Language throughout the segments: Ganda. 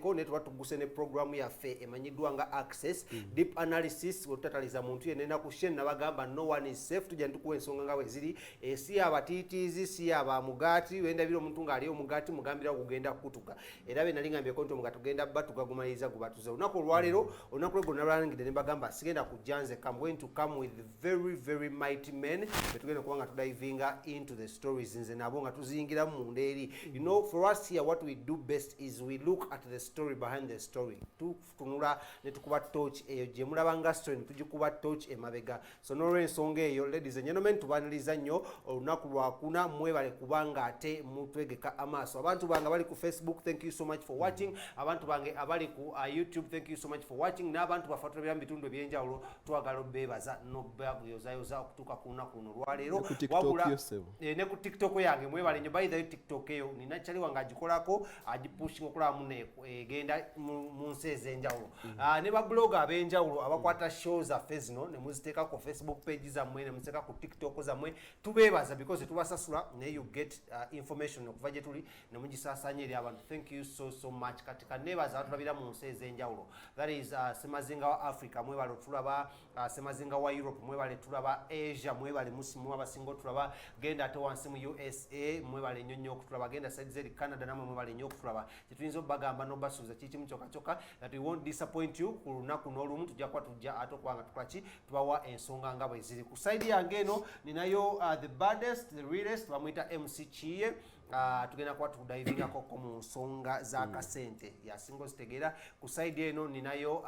ko ne twatuguse ne program yaffe emanyiddwa nga access deep analysis wetutataliza muntu yenena ku shen nabagamba no one is safe tujja ntukuwa ensonga nga weziri si abatitiizi si abamugati wenda biro omuntu nga ali omugati mugambira kugenda kutuka era be nalingambye konto mugati tugenda batuka gumaliza gubatuze onako olwalero onako lego nabalangide ne bagamba sigenda kujanze I'm going to come with very mighty men betugenda kubanga tudivinga into the stories nze nabo nga tuzingira mu nderi you know for us here what we do best is we look at the story behind the story tunula ne tukuba torch eyo je mulabanga story tujikuba torch emabega so no ensonga eyo ladies and gentlemen tubanaliza nnyo olunaku lwakuna mwebale kubanga ate mutwegeka amaso abantu bange bali ku Facebook thank you so much for watching abantu bange abali ku YouTube thank you so much for watching n'abantu bafatulira bitundu ebyenjawulo twagala bebaza no babuyozayoza okutuka kuna kuno lwalero wabula ne ku TikTok yange mwebale nnyo by the TikTok eyo nina chali wanga agikolako agipushing okula mune genda mu nseze enjawulo ne ba blogger abenjawulo abakwata shows za Fezino ne muziteka ku Facebook page za mwe ne muziteka ku TikTok za mwe tubebaza because tubasasula ne you get information okuva je tuli ne mugisasanya eri abantu thank you so much katika nebaza atulabira mu nseze enjawulo that is semazinga wa Africa mwe balo tulaba semazinga wa Europe mwe bale tulaba Asia mwe bale musimu abasingo tulaba genda to wansi mu USA mwe bale nyonyo okutulaba genda side zeri Canada namwe mwe bale nyo okutulaba kituyinzo bagamba no basuza chichi mchoka that we won't disappoint you kulunaku n'olumu tujja kwa tujja atokubanga tukachi tubawa ensonga nga bwe ziri ku side yange eno ninayo the baddest the realest bamwita MC Kiye tugenda kwa tudivinga ko mu nsonga za kasente ya single stegera ku side eno ninayo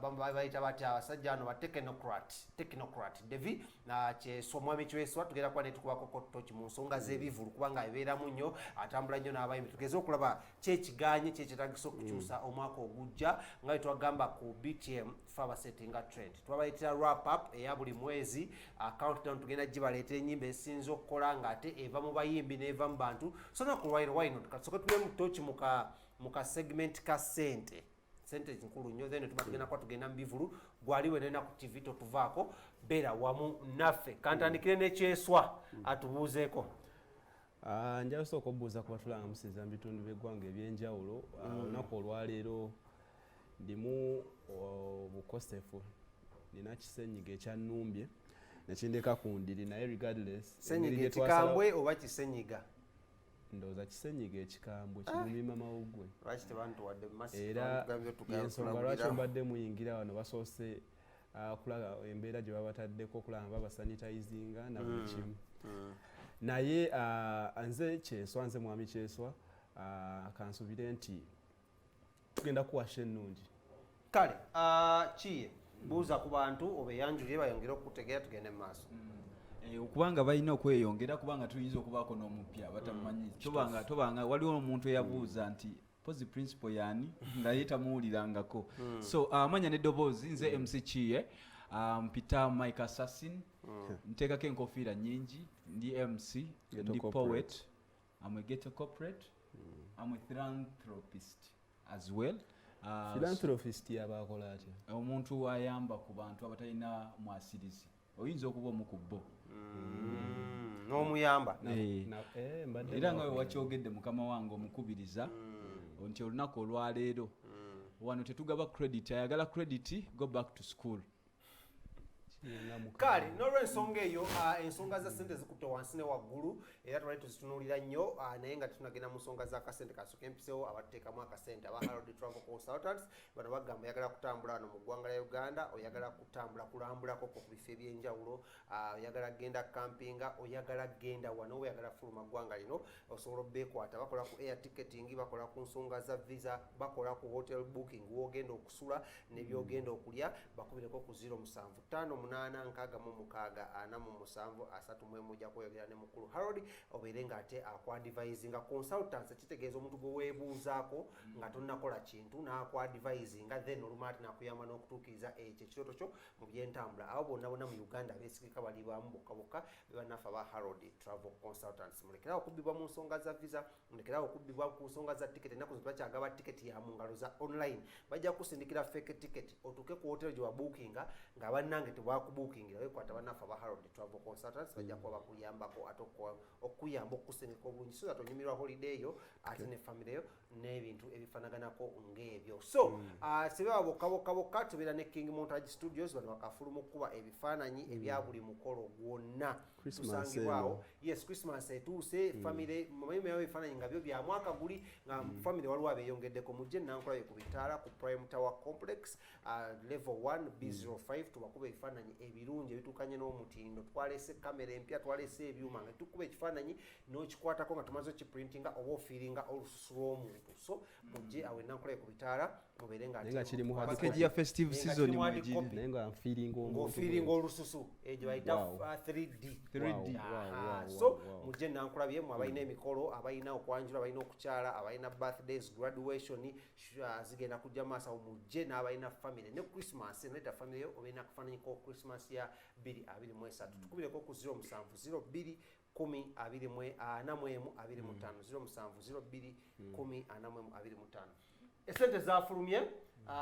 bamba baita bati abasajjano ba technocrat Devi na che somwami chweswa tugenda kwa netukubako ko touch mu nsonga z'ebivulu kubanga ebera munyo atambula nnyo n'abayimbi tugeze okulaba kyekiganye kyekitagiso okukyusa omwaka ogujja nga twagamba ku BTM fava setting trend twabayitira wrap up eya buli mwezi countdown tugenda gibaleetera ennyimba esinza okukola nga ate eva mu bayimbi n'eva mu bantu so na kulwairo why not katsoka tule mu touch muka segment ka sente nkulu nnyo then tubatugenda kwa tugenda mbivulu gwaliwe nena ku TV totuvaako bera wamu naffe kantandikire n'ekyeswa atubuuzeeko njalo soko buuza ku batulanga musiza bitundu by'eggwanga ebyenjawulo olunaku olwaleero ndimu bukosefu nina kisenyiga ekyannumbye nekindeka ku ndiri naye regardless senyiga ekikambwe oba kisenyiga ndowooza kisenyiga ekikambwe kirumima mawuggwe lwaki tebantuwadde era ensonga lwaki mbadde muyingira wano basoose kulaga embeera gye babataddeko okulaba babasanitizinga na buli kimu naye nze kyeswa nze mwami kyeswa kansubire nti tugenda kuwasha ennungi kale Kiye buuza ku bantu obeyanjulire bayongere okutegeera tugende mu maaso okubanga balina okweyongera kubanga tuyinza okubaako n'omupya batamanyi tobanga waliwo omuntu eyabuuza nti pozi principle yani nga yetamuwulirangako so amanya n'eddoboozi nze MC Kiye mpita Mike Assassin nteekako enkofiira nyingi ndi MC ndi poet I'm a ghetto corporate I'm a philanthropist as well philanthropist yabakola atya omuntu ayamba ku bantu abatalina mwasirizi oyinza okuba omukubbo n'omuyamba era nga we wakyogedde mukama wange omukubiriza nti olunaku olwaleero wano tetugaba credit ayagala credit go back to school kale n'olwensonga eyo ensonga za sente zikutte wansi ne waggulu era twali tuzitunuulira nnyo naye nga tunagenda mu nsonga za kasente kasooka empisewo abateekamu akasente aba Harold Travel Consultants bano bagamba oyagala kutambula wano mu ggwanga lya Uganda oyagala kutambula kulambulako ku bifo ebyenjawulo oyagala genda campinga oyagala genda wano oyagala fuluma ggwanga lino osobola obbeekwata bakola ku air ticketing bakola ku nsonga za visa bakola ku hotel booking wogenda okusula nebyogenda okulya bakubireko ku 075 nkaga mu mukaga ana mu musanvu asatu mwe mujja kuyogera ne mukulu Harold oberenga ate akwadvisinga consultants kitegeeza omuntu gwe weebuuzaako nga tonnakola kintu n'akwadvisinga then olumati nakuyamba n'okutuukiriza ekyo ekirooto kyo mu byentambula abo bonna bonna mu Uganda beesigika bali bamu bokka bebanafe aba Harold Travel Consultants mulekerawo okubbibwa mu nsonga za visa mulekerawo okubbibwa ku nsonga za ticket ennaku zino bakyagaba ticket ya mu ngalo za online bajja kusindikira fake ticket otuuke ku hotel gye wabookinga nga bannange tebwa bakubukingira wekwata banafa ba Harold Travel Consultants bajja kuba bakuyambako ate okuyamba okusengeka obulungi so that onyumirwa holiday yo ate ne family yo n'ebintu ebifanaganako ng'ebyo so sibaba bokka tubeera ne King Montage Studios bano bakafuluma okuba ebifaananyi ebya buli mukolo gwonna tusangibwawo yes Christmas etuuse family mumayime yawe ebifaananyi nga byo bya mwaka guli nga family waliwo abeyongeddeko mujje nankolabe ku bitaala ku Prime Tower Complex level 1 B05 tubakuba ebifaananyi ebirungi ebitukanye n'omutindo twalese kamera empya twalese ebyuma nga tukuba ekifaananyi n'okikwatako nga tumaze okiprintinga oba ofiiringa olususu lw'omuntu so mujje awe nankolabe ku bitaala mubeere nga kiri mu package ya festive season naye nga ng'ofiiringa olususu egyo bayita 3D so mujje nankulabye mu abalina emikolo abalina okwanjula abalina okukyala abalina birthdays graduation zigenda kujja maaso mujje n'abalina family ne Christmas neta family yo obina kufaananyi ko Christmas ya 2023 tukubireko ku 0702 esente zafulumye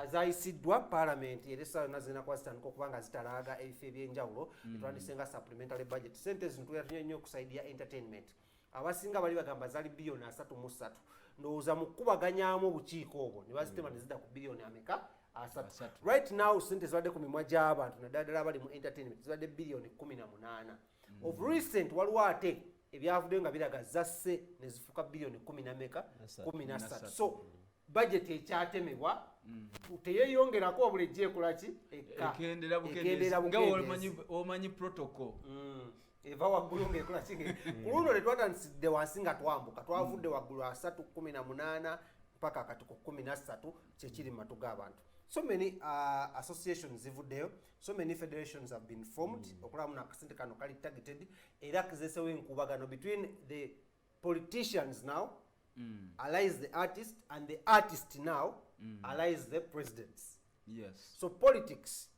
zayisiddwa parliament eresa nazina kwa stand ko kubanga zitalaaga ebifo ebyenjawulo etwandisenga supplementary budget sente zintuya nnyo okusaidia entertainment abasinga bali bagamba zali bilioni 3.3 ndowooza mu kubaganyaamu obukiiko obwo ne bazitema ne zidda ku bilioni ameka 3 right now sente zibadde ku mimwa gy'abantu naddala bali mu entertainment zibadde bilioni 18 of recent waliwo ate ebyavudde nga biraga zasse ne zifuka bilioni 13 so budget ekyatemebwa teyeyongerako obulejje ekolaki ekendera bukendeeza omanyi protocol eva waggulu ng'ekola kinge ku luno lwe twatandikidde wansi nga twambuka twavudde waggulu 3:18 mpaka kati ku 13 kyekiri mu matu g'abantu so many associations zivuddeyo so many federations have been formed okulamu n'akasente kano kali targeted era kizesewo enkubagano between the politicians now allies the artist and the artist now allies the presidents yes so politics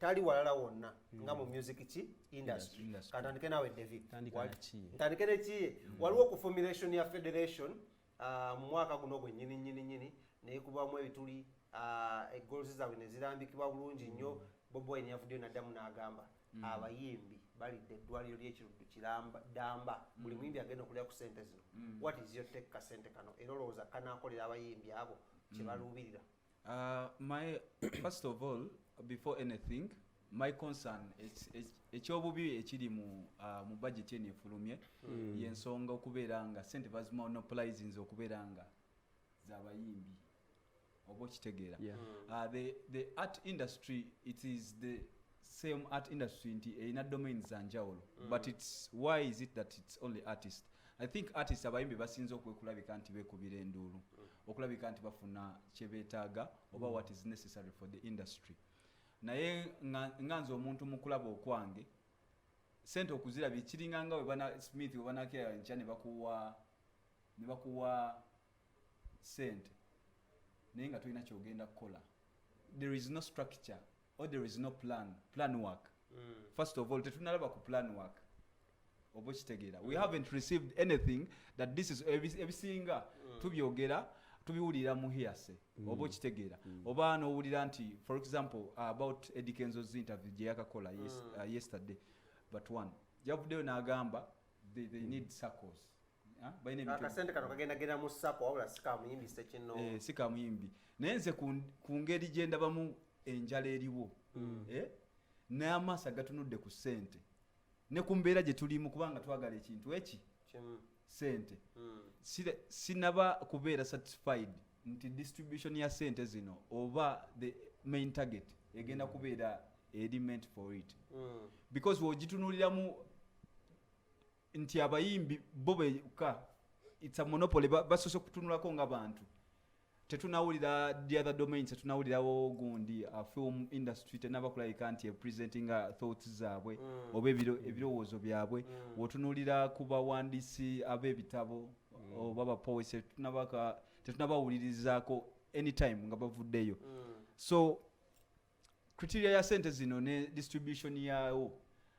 tali walala wonna nga mu music industry katandike nawe David tandike ne kiye waliwo ku formulation ya federation mu mwaka guno gwe nyini nekubamu ebituli goals zaabwe ne zirambikibwa bulungi nnyo Bobo Wine yavuddeyo naddamu n'agamba abayimbi balidde eddwaliro ly'ekiruddu kiramba buli muyimbi agenda okulya ku sente zino what is your take kasente kano era olowooza kanaakolera abayimbi abo kye baluubirira first of all before anything my concern ekyobubi ekiri mu budget eno efulumye yensonga okubeera nga sente bazimonopolizing okubeera nga z'abayimbi oba okitegeera the art industry it is the same art industry nti erina domains zanjawulo but why is it that it's only artists I think artists abayimbi basinze okwekulabika nti beekubira enduulu okulabika nti bafuna kye beetaaga oba what is necessary for the industry naye nganze omuntu mu kulaba okwange sente okuzirabye kiringa nga webana Smith webanakira nkya ne bakuwa sente naye nga tolina kyogenda kukola there is no structure or there is no plan work first of all tetunalaba ku plan work oba kitegeera we haven't received anything that this is ebisinga tubyogera tubiwulira mu hearsay oba kitegeera oba n'owulira nti for example about Eddie Kenzo's interview gye yakakola yesterday but one javuddeyo n'agamba they need circles akasente kano kagenda mu sako wabula sikamuyimbi sekino sikamuyimbi naye nze ku ngeri gye ndabamu enjala eriwo n'amaaso agatunudde ku ssente ne ku mbeera gye tulimu kubanga twagala ekintu eki sente sinaba kubeera satisfied nti distribution ya sente zino oba the main target egenda kubeera eri meant for it because wogitunuliramu nti abayimbi bo beka it's a monopoly basoose kutunulako nga bantu tetunawulira the other domains tetunawulirawo gundi film industry tenabakulabika nti presenting thoughts zaabwe oba ebirowoozo byabwe wotunulira ku bawandiisi ab'ebitabo oba bapoets tetunabawulirizaako anytime nga bavuddeyo so criteria ya sente zino ne distribution yawo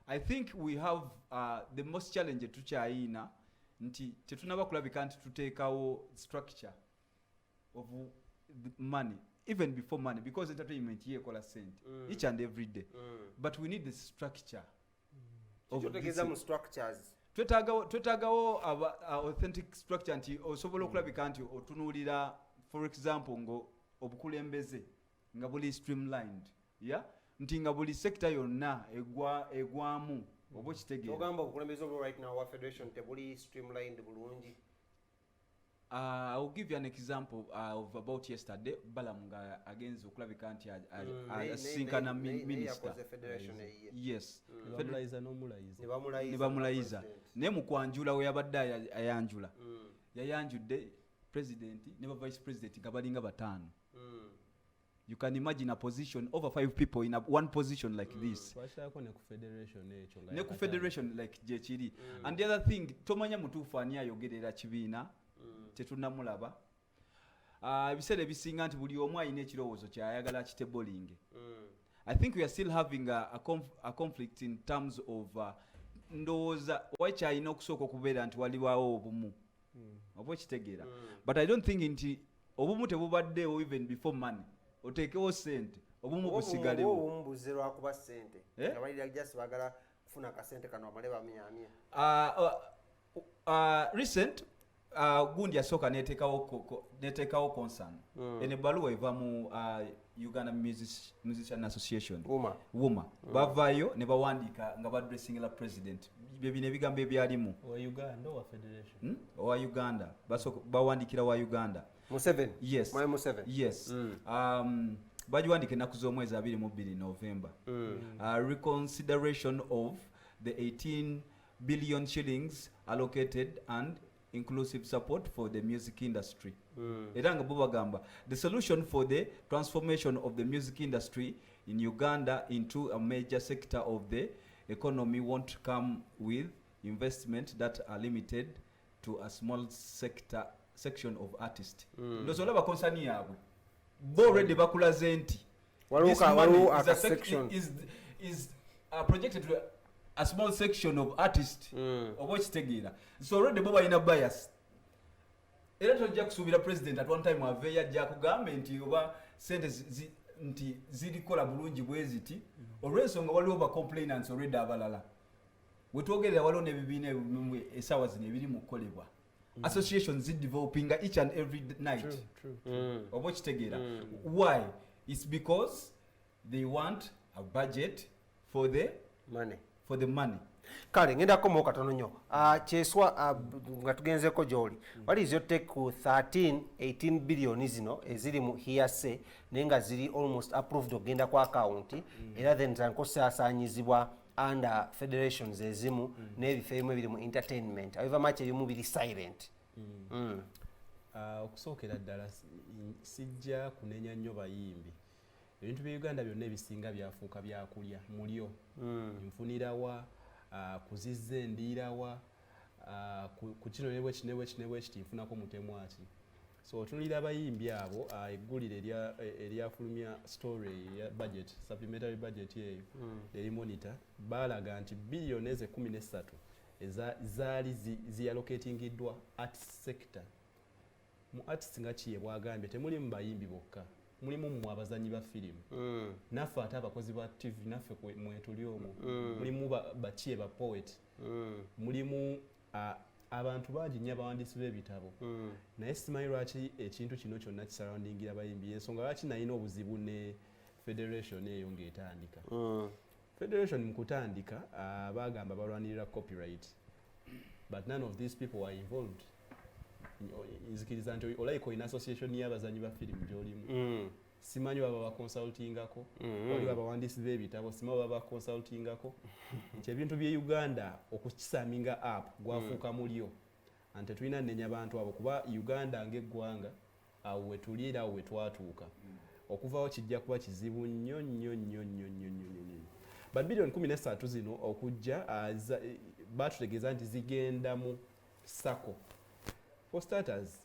I think we have the most challenge tukyayina nti tetunaba kulabika nti tuteekawo structure of money, even before money, because entertainment here call sent each and every day. But we need the structure of structures. Twetagawo authentic structure nti osobola okulabika nti otunuulira, for example, ngo obukulembeze nga buli streamlined, yeah, nti nga buli sector yonna egwamu oba kitegeera. Ogamba obukulembeze obwo right now wa federation tebuli streamlined bulungi. I'll give you an example of about yesterday. Balamunga agenza okulabika nti asinkana minister. Yes. Nebamulayiza. Ne mu kwanjula we yabadde ayanjula. Yayanjudde president ne vice president gabalinga batano. You can imagine a position over 5 people in one position like this. Ne ku federation like jechiri. And the other thing, tomanya mutufu ani ayogerera kibiina tetunamulaba. Ebiseera ebisinga nti buli omu alina ekirowoozo kyayagala kitebolinge. I think we are still having a conflict in terms of ndowooza wakyalina okusooka okubeera nti waliwawo obumu oba ekitegeera. But I don't think nti obumu tebubaddeewo even before money. Oteekewo sente obumu busigalewo. Obumu buzze lwakuba sente. Abalira just bagala kufuna akasente kano amale bamyamya. Recent gundi yasooka netekawo concern. Ene baluwa eva mu Uganda Musician Association. Wuma. Bavaayo ne bawandiika nga badressing la president. Bino ebigambo ebyalimu. Wa Uganda wa federation. Wa Uganda. Bawandiikira wa Uganda. Museveni. Yes. Mwae Museveni. Yes. Bajiwandike ennaku z'omwezi 22 November. Reconsideration of the 18 billion shillings allocated and inclusive support for the music industry. Eranga bubagamba the solution for the transformation of the music industry in Uganda into a major sector of the economy won't come with investment that are limited to a small section of artists. Ndozola ba concern yabwe bo already bakulaze nti waluka section is projected to a small section of artists oba kitegeera. So already bo balina bias. Era tojja kusuubira president at one time aveya ajja kugambe nti oba sente nti zirikola bulungi bweziti olw'ensonga waliwo ba complainants already abalala. Wetwogerera waliwo n'ebibiina esaawa zino ebiri mu kukolebwa. Associations developing each and every night. Oba kitegeera. Why? It's because they want a budget for the money. Kale ngenda komo katono nnyo. Kyeswa nga tugenzeko gy'oli. What is your take ku 18 billion zino eziri mu hearsay nenga ziri almost approved ogenda kwa account era then zankosaasanyizibwa under federations ezimu n'ebifo ebimu ebiri mu entertainment. However much ebimu biri silent. Okusookera ddala sijja kunenya nnyo bayimbi. Ebintu bya Uganda byonna ebisinga byafuuka byakulya mulyo. Nfunirawa kuzizze ndiirawa ku kino nebwe kiti nfunako mutemwa ki. So otunulira abayimbi abo eggulire eryafulumya story ya budget, supplementary budget yeyo eri monitor baalaga nti billion eze 13 zaali ziallocatingiddwa art sector. Mu artist nga kiye bwagambye temuli mu bayimbi bokka, mulimu mu abazanyi ba firimu naffe ate abakozi ba TV naffe mwetuli omwo mulimu bakiye ba poet mulimu abantu bangi nnyo abawandiisi b'ebitabo naye simanyi lwaki ekintu kino kyonna kisurroundingira abayimbi. Ensonga lwaki nalina obuzibu ne federation eyo ng'etandika. Federation mu kutandika bagamba balwanirira copyright but none of these people were involved. Nzikiriza nti olayika olina association y'abazanyi ba firimu gy'olimu. Simanyi baba bakonsultingako wali abawandiisi b'ebitabo simanyi baba bakonsultingako nti ebintu by'e Uganda okukisaminga up gwafuuka mulyo ante tulina nnenya bantu abo kuba Uganda ng'eggwanga awo wetulira awo wetwatuuka okuvawo kijja kuba kizibu nnyo. But billion 13 zino okujja batutegeeza nti zigenda mu sako. For starters,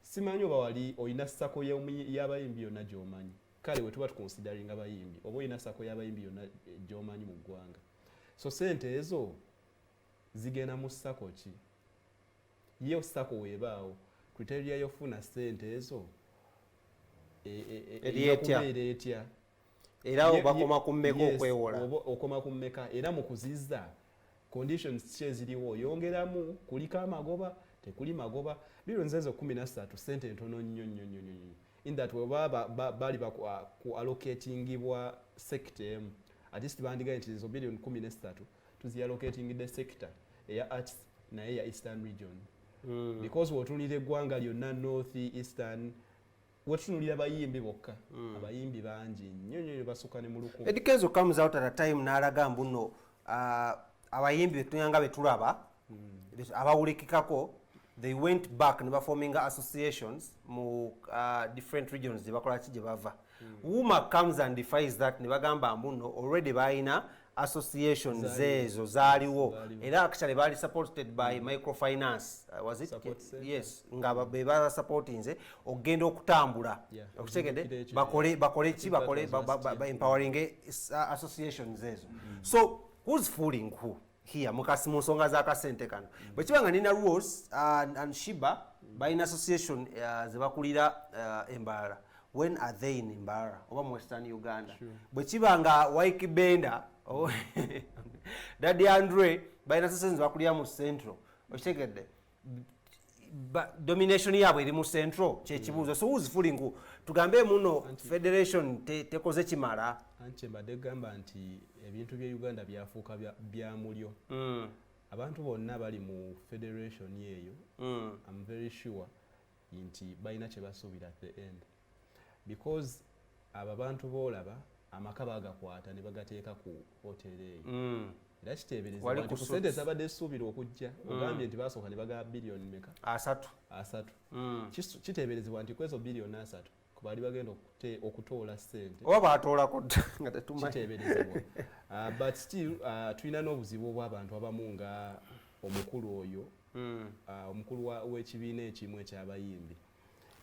simanyi oba wali olina sako y'abayimbi yonna gy'omanyi. Kale we tuba tukonsideringa abayimbi oba olina sako y'abayimbi yonna gy'omanyi mu ggwanga. So sente ezo zigenda mu sako ki? Yo sako weebaawo criteria y'ofuna sente ezo etya era bakoma kummeka okwewola okoma kummeka era mu kuzizza conditions kyeziriwo oyongeramu kuliko amagoba tekuli magoba bilonzezo 13 sente ntono nnyo in that bali ku allocatingibwa sector at least bandigaye nti zo billion 13 tuzi allocating the sector eya arts naye ya eastern region because wotunira eggwanga lyonna north eastern wetunulira abayimbi bokka abayimbi bangi nnyo basuka ne mu lukumi Edikenzo comes out at a time n'alaga mbuno abayimbi betunyanga betulaba abawulikikako they went back ne forming associations mu different regions je bakola kije bava Wuma comes and defies that ne bagamba mbuno already baina associations ezo zaaliwo era actually bali supported by microfinance was it yes nga beba supporting ze ogenda okutambula okutegede bakole empowering associations ezo so who's fooling who here mukasi musonga za kasente kano bwekibanga nina rules and shiba baina association zebakulira embala when are they in Mbara oba mu Western Uganda bwekibanga Waikibenda Daddy Andre baina associations bakulira mu Central okitegedde domination yabwe eri mu Central kyekibuuzo so who's fooling who tugambe muno federation tekoze kimala anche mbadde gamba nti ebintu bya Uganda byafuuka bya mulyo abantu bonna bali mu federation yeyo I'm very sure nti baina kye basuubira at the end because aba bantu boolaba amaka bagakwata ne bagateeka ku hoteli eyo era kiteeberezebwa nti ku sente zabadde essuubirwa okujja ogambye nti basooka ne bagaba biliyoni meka asatu kiteeberezebwa nti kwezo biliyoni 3 kubali bagenda okutoola sente oba baatoolako nga tetumanyi kiteeberezebwa but still tulina n'obuzibu obw'abantu abamu nga omukulu oyo omukulu w'ekibiina ekimu ekyabayimbi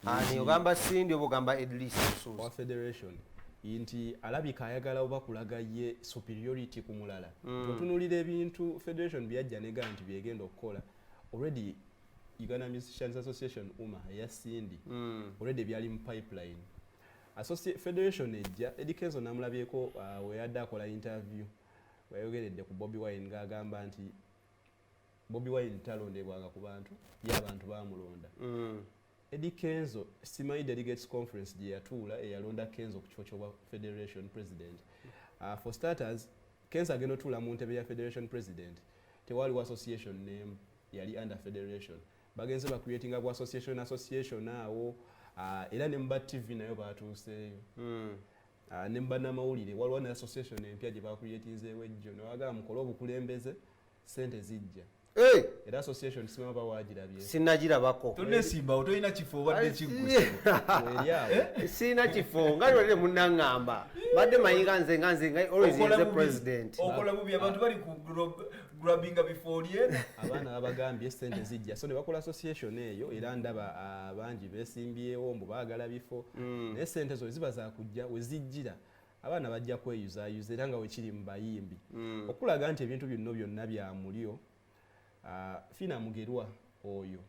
ani ogamba Sindi obugamba Idris wa federation nti alabika ayagala oba kulaga ye superiority ku mulala otunulira ebintu federation byajja nega nti byegenda okukola already Uganda Musicians Association ya Sindi already byali mu pipeline federation ejja Edikenzo namulabyeko we yadde akola interview wayogeredde ku Bobi Wine ng'agamba nti Bobi Wine talondebwanga ku bantu y'abantu bamulonda Edikenzo simanyi delegates conference gye yatuula eyalonda Kenzo ku kifo ky'obwa federation president for starters Kenzo agenda otuula mu ntebe ya federation president tewaliwo association name yali under federation bagenze ba creating a association awo era ne mba TV nayo batuuseeyo ne mba namawulire waliwo ne association empya gye bakreatinzeewo ejjo ne bagamba mukole obukulembeze sente zijja era association sima bawagirabye sinagirabako tonesimba otolina kifo obadde kigguse sina kifo nga lwalire munnangamba badde mayinga nze always is the president okola bubi abantu bali ku grabbing before yena abaana babagambye sente zijja so ne bakola association eyo era ndaba abangi besimbyewo mbu baagala bifo naye sente zo ziba za kujja we zijjira abaana bajja kweyuzayuza era nga wekiri mu bayimbi okulaga nti ebintu byonna bya mulyo Fina Mugerwa oyo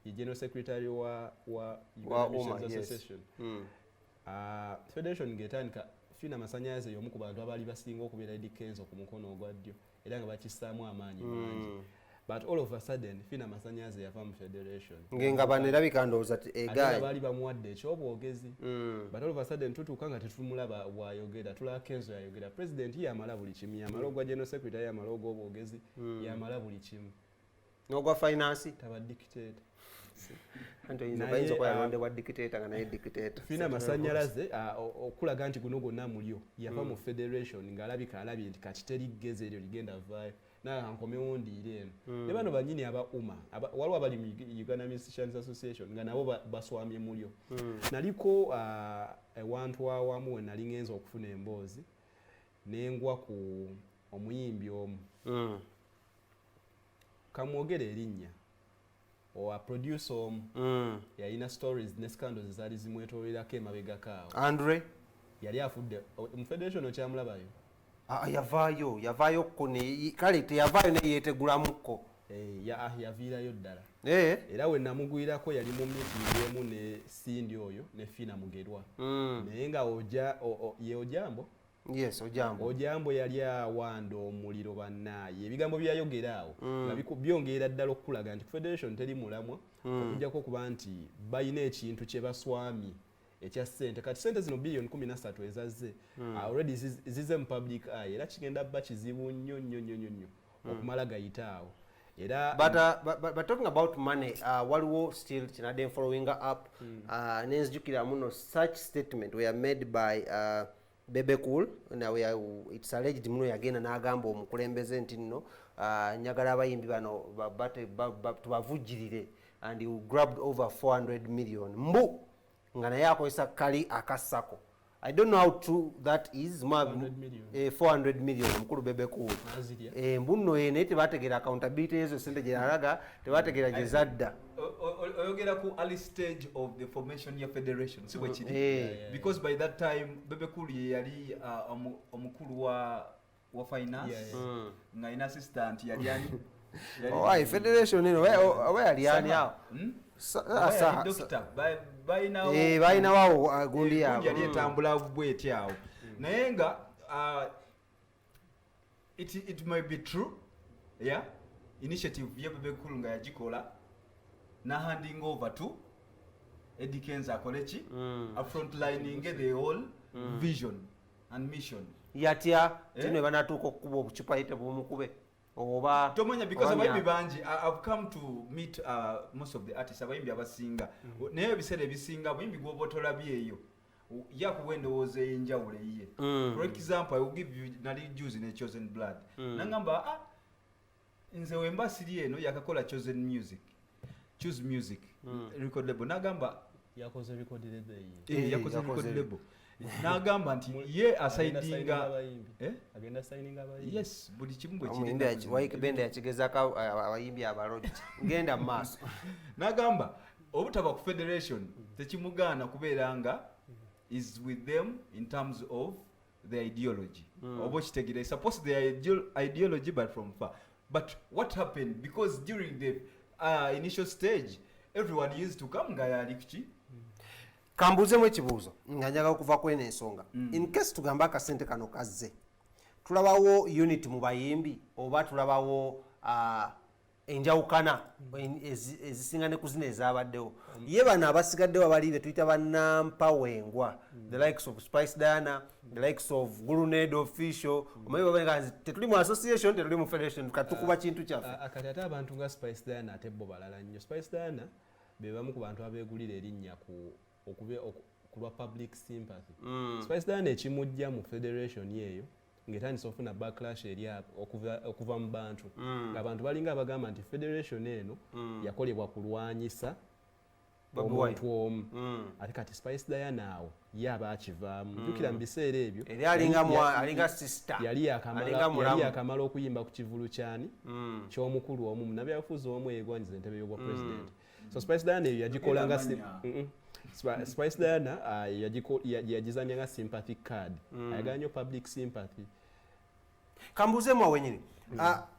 ye general secretary wa Uganda Musicians Association federation getandika Fina Masanyaze y'omu ku bantu abali basinga okubeera Edikenzo ku mukono ogwa ddyo era nga bakissaamu amaanyi mangi but all of a sudden Fina Masanyaze yava mu federation ngenga banerabika ndowooza egayi bali bamuwadde ekyobwogezi but all of a sudden tutuuka nga tetumulaba bwayogera tulaba Kenzo yayogera president yamala buli kimu yamala ogwa general secretary yamala ogw'obwogezi yamala buli kimu n'ogwa finance taba dictator bayinza okuba yalondebwa dictator nga naye dictator Fina Masanyaze okulaga nti guno gwonna mulyo yava mu federation ng'alabika alabye nti kati teri ggezi eryo ligenda vaayo nankomewo ndiire eno ne bano banyini waliwo abali mu Uganda Musicians Association nga nabo baswamye mulyo naliko ewantu awamu we nali ngenza okufuna emboozi nengwa ku omuyimbi omu kamwogera erinnya owa producer omu yalina stories ne scandals ezaali zimwetolerako emabegakaawo Andre yali afudde mu federation okyamulabayo yavaayo kale teyavaayo neyetegulamuko yaviirayo ddala Eh. era we namugwirako yali mu meeting emu ne Sindi oyo ne Fina Mugerwa naye nga ye Ojambo Yes, Ojambo yali awanda omuliro bannaye ebigambo byayogera awo nga byongera ddala okulaga nti Federation teri mulamwa okujjako okuba nti balina ekintu kye baswami ekya ssente kati ssente zino billion 13 ezazze already zize mu public eye era kigenda bba kizibu nnyo okumala gayita awo era but talking about money waliwo still kinadde following up nenzijukira muno such statement were made by Bebe Cool now it's alleged muno yagenda n'agamba omukulembeze nti nno nyagala abayimbi bano tubavujjirire and he grabbed over 400 million mbu nga naye akozesa kali akasako. I don't know how true that is. 400 million mukulu Bebe Cool mbuno naye tebategeera accountability ezo sente gye yalaga tebategeera gye zadda. Oyogera ku early stage of the formation ya federation si bwe kiri because by that time Bebe Cool ye yali omukulu wa finance nga ina assistant yali ani oh federation eno we yali ani awo doctor bayina wawo agundi yaabo yali etambula bweti awo naye nga it may be true initiative ya Bebe Cool nga yagikola na handing over to Eddie Kenza akolechi a frontlining the whole vision and mission yatya tino banatuuka okukuba obucupa yite bumukube oba tomanya because abayimbi banji I've come to meet most of the artists abayimbi abasinga naye ebiseera ebisinga abayimbi gwobotola byeyo yakuwendowooza ey'enjawulo eyiye for example I will give you nali juice ne Chosen Blood nangamba nze wemba siri eno yakakola Chosen Music Choose Music record label nagamba yakoze record label yakoze record label nagamba nti ye asaidinga agenda signing abayimbi yes buli kimu bwe kiri waike benda yakigezako abayimbi abalodi ngenda maaso nagamba obutaba ku federation tekimugaana kubeera nga is with them in terms of the ideology obo kitegere suppose the ideology but from far but what happened because during the initial stage everyone used to come ngayali kuki kambuzemu ekibuuzo nga njagala okuva kweno ensonga in case tugamba akasente kano kazze tulabawo unit mu bayimbi oba tulabawo enjawukana ezisinga ne kuzina ezabaddewo ye bano abasigaddewo abali be tuyita bannampawengwa the likes of Spice Diana the likes of Guruned Official omanyi babenga tetuli mu association tetuli mu federation katukuba kintu kyaffe akati ate abantu nga Spice Diana ate bo balala nnyo Spice Diana be bamu ku bantu abeegulira erinnya ku lwa public sympathy Spice Diana ekimujja mu federation yeeyo ng'etandisa okufuna backlash eri okuva mu bantu ng'abantu balinga abagamba nti federation eno yakolebwa kulwanyisa omuntu omu ate kati Spice Diana awo ye aba akivaamu jjukira mu biseera ebyo yali yakamala okuyimba ku kivulu kyani ky'omukulu omu nabyabufuzi omu eyegwanyiza entebe y'obwa president so Spice Diana eyo yagikolanga Spice Diana yagizanya nga sympathy card ayagala nnyo public sympathy kambuzeemu awenyini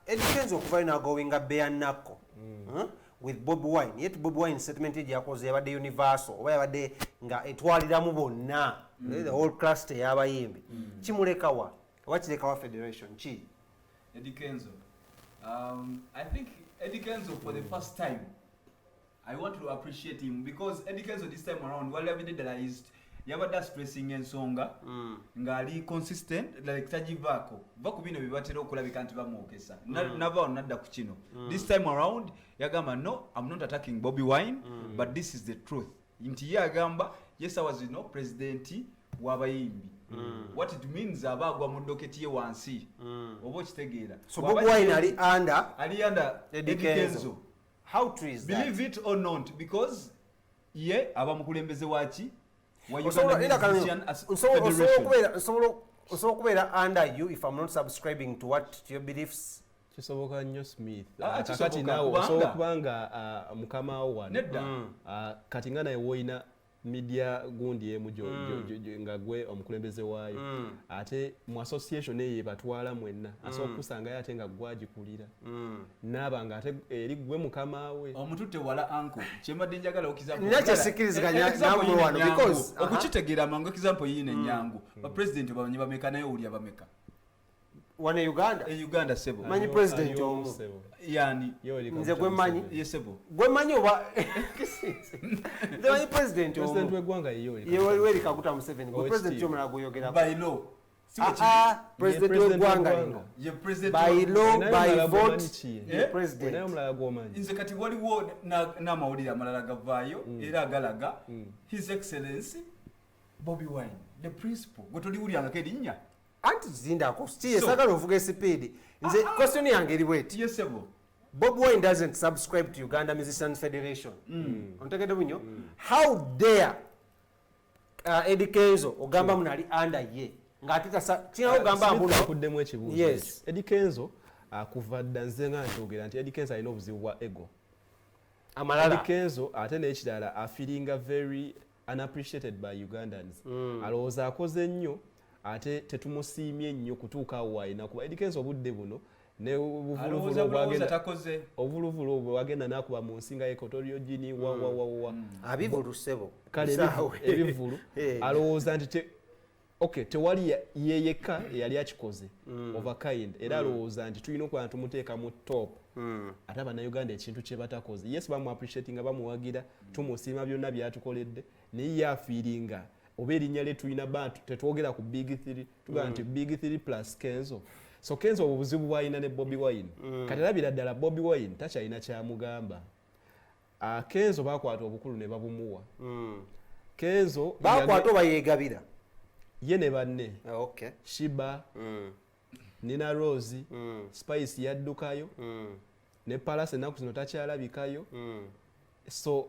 Eddie Kenzo okuva ino agowinga Bear Knuckle with Bobi Wine yet Bobi Wine settlement yakoze yabadde universal oba yabadde nga etwaliramu bonna the whole cluster y'abayimbi kimulekawa wakirekawa federation ki Eddie Kenzo I think Eddie Kenzo for the first time I want to appreciate him because Eddie Kenzo this time around while evidentized yabadde stressing ensonga ngali consistent like tajivako vako bino bibatera okulabika nti bamwokesa nava nadda ku kino this time around yagamba no I'm not attacking Bobi Wine but this is the truth nti yagamba yes I was president w'abayimbi what it means abagwa mu doketi ye wansi obo kitegeera so Bobi Wine ali under Eddie Kenzo. How true is that? Believe it or not, because ye abamukulembeze wachi so kubeera under you if I'm not subscribing to your beliefs kisoboka nnyo Smith kakati naawe osobola kubanga mukama wo wano kati nga naye woyina media gundi emu nga gwe omukulembeze waayo ate mu association eyo batwala mwenna asobola okusangayo ate nga gwagikulira naaba nga ate eri gwe mukama we omututte wala anko kyembadde njagala nakyesikkiriziganya namwe wano because okukitegeera amangu example yine nyangu bapresident bamanyi bameka naye owulya bameka wane Uganda sebo manyi president omu yani nze gwe manyi yesebo gwe manyi oba nze manyi president omu w'eggwanga Yoweri Kaguta Museveni gwe president omulala guyogera by law president w'eggwanga lino ye president by law by vote president naye omulala gw'omanyi nze kati waliwo n'amawulire amalala gavaayo era agalaga his excellency Bobi Wine the principal gwe toliwulyangako erinnya anti zindako kiye sagala ovuga speed nze question yange eri bweti yesebo Bobi Wine doesn't subscribe to Uganda Musicians Federation ontegedde bunyo how dare Eddie Kenzo ogamba munali under ye ng'ate kinawo ogamba akuddemu ekibuuzo Eddie Kenzo kuva dda nze nga nkyogera nti Eddie Kenzo alina obuzibu bwa ego amalala Eddie Kenzo ate n'ekirala afiringa very unappreciated by Ugandans alowooza akoze nnyo ate tetumusiimye nnyo kutuuka awo wayina kuba Eddie Kenzo obudde buno ne obuluvulu obwo wagenda n'akuba mu nsinga y'ekotorio gini wawawawa abivulu ssebo kale ebivulu alowooza nti tewali yeyekka eyali akikoze overkind era alowooza nti tulina okuba tumuteeka mu top ate abannayuganda ekintu kye batakoze yes bamu appreciatinga bamuwagira tumusiima byonna byatukoledde naye yafiiringa oba erinnya lye tulina bantu tetwogera ku big 3 tugamba nti big 3 plus Kenzo so Kenzo obuzibu bw'alina ne Bobi Wine kati labira ddala Bobi Wine takyalina kyamugamba Kenzo bakwata obukulu ne babumuwa Kenzo bakwata oba yeegabira ye ne banne okay Shiba Nina Rose Spice yaddukayo ne Palace ennaku zino takyalabikayo so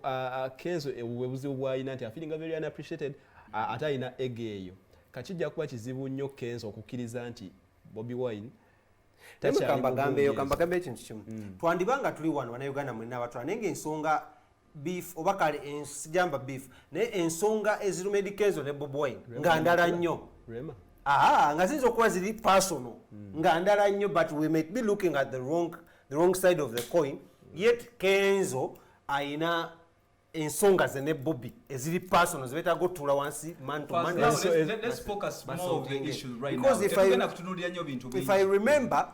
Kenzo obuzibu bw'alina nti afiringa very unappreciated ate alina ege eyo kakijja kuba kizibu nnyo Kenzo okukkiriza nti Bobi Wine kambagambe ekintu kimu twandibanga tuli wano bannayuganda mwenna abatwala naye ng'ensonga beef oba kale ensijamba beef naye ensonga eziruma Eddie Kenzo ne Bobi Wine nga ndala nnyo nga ziyinza okuba ziri personal nga ndala nnyo but we might be looking at the wrong side of the coin yet Kenzo ayina ensonga ze ne Bobi eziri personal zibetaaga otuula wansi man to man. Let's focus more on the issue right because now. If I remember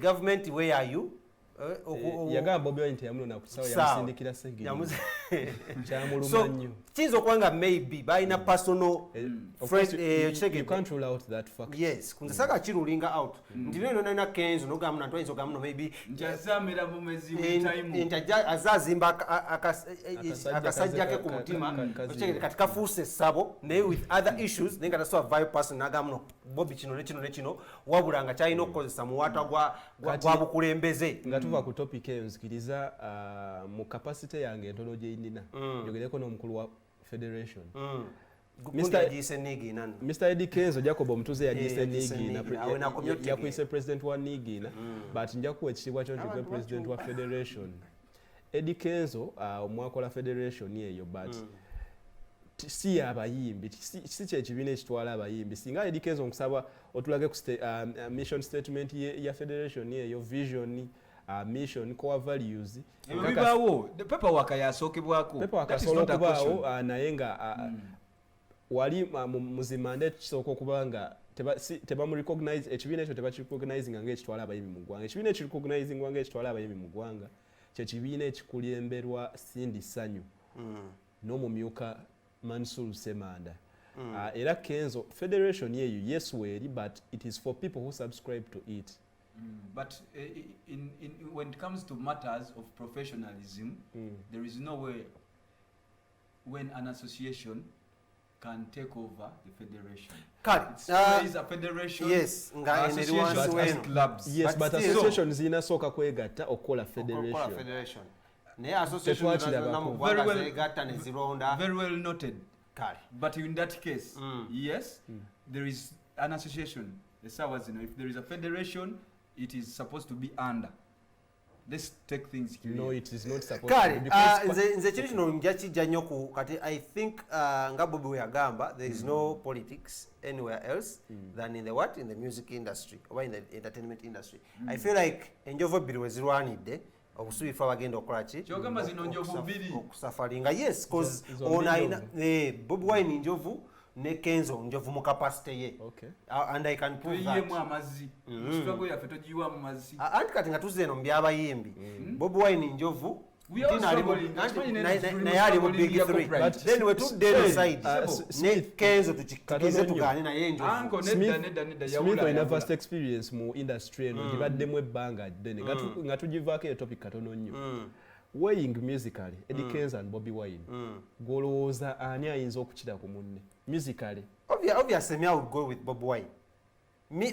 government where are you yagamba Bobi Wine yamulona ku sawa yamusindikira sengeri kyamuluma nnyo kiyinza okuba nga maybe balina personal you can't rule out that fact yes kunze saka kirulinga out nti neno nena Kenzo nogamba nantu ayinza ogamba no maybe njazamira mu mezi time ntaja azazimba akasajja ke ku mutima katika fuuse sabo naye with other issues nenga tasoa vibe person nagamba no Bobi kino ne kino wabulanga kyalina okukozesa muwata gwa bukulembeze nga tuva ku topic eyo nzikiriza mu capacity yange entono gye yinina njogereko n'omukulu wa federation Mr. Eddie Kenzo Jacob omutuze yagiise Nigina yakwise president wa Nigina but nja kuwa ekitiibwa kyo nti president wa federation Eddie Kenzo omwakola federation eyo but si abayimbi si kyekibiina ekitwala abayimbi singa Eddie Kenzo nkusaba otulage ku mission statement ya federation eyo vision mission core values bibawo the paperwork yasookebwako naye nga wali muzimande kisooka okuba nga tebamurecognize ekibiina ekyo tebakirecognize nga ekitwala abayimbi mu ggwanga ekibiina ekirecognize nga ekitwala abayimbi mu ggwanga kyekibiina ekikulemberwa Sindi Sanyu n'omumyuka Mansur Semanda era Kenzo federation yeyo yes weri but it is for people who subscribe to it but when it comes to matters of professionalism there is no way when an association can take over the federation. There is a federation. Yes, association clubs. Yes, but association zina soka kwegatta okola federation. Okola federation. Ne association very well noted. But in that case, yes, there is an association. If there is a federation, it is supposed to be under let's take things clear. No, it is not supposed Kale, to be because nze chiri kino nja kijja nnyo ku kati I think nga Bobby we agamba there is no politics anywhere else than in the music industry or in the entertainment industry. I feel like enjovu ebbiri we zirwanidde obusubifu abagenda okukola ki kyogamba zino njovu bbiri okusafalinga yes cause ono alina Bobi Wine njovu ne Kenzo njovu mu capacity ye. Okay. And I can prove that. tuyiyemu amazzi struggle yaffe togiyiwamu mazzi Anti kati nga tuzze eno mu byabayimbi Bobi Wine njovu We are struggling. naye ali mu big three then wetudde eno side ne Kenzo tukikize tugaane naye njovu Anko nedda Smith alina vast experience mu industry eno gibaddemu ebbanga ddene nga tugivaako eyo topic katono nnyo weighing musically Eddie Kenzo and Bobby Wine golowooza ani ayinza okukira ku munne musically obviously me I would go with Bobi Wine.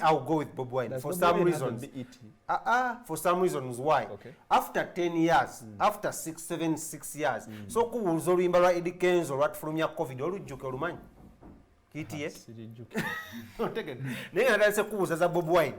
I will go with Bobi Wine for some reasons. For some reasons why. Okay. After 10 years, after 6 years, so kubuuza oluyimba lwa Eddie Kenzo lwatufulumya COVID olujjuke olumanyi kitiye naye nga natandise kubuuza za Bobi Wine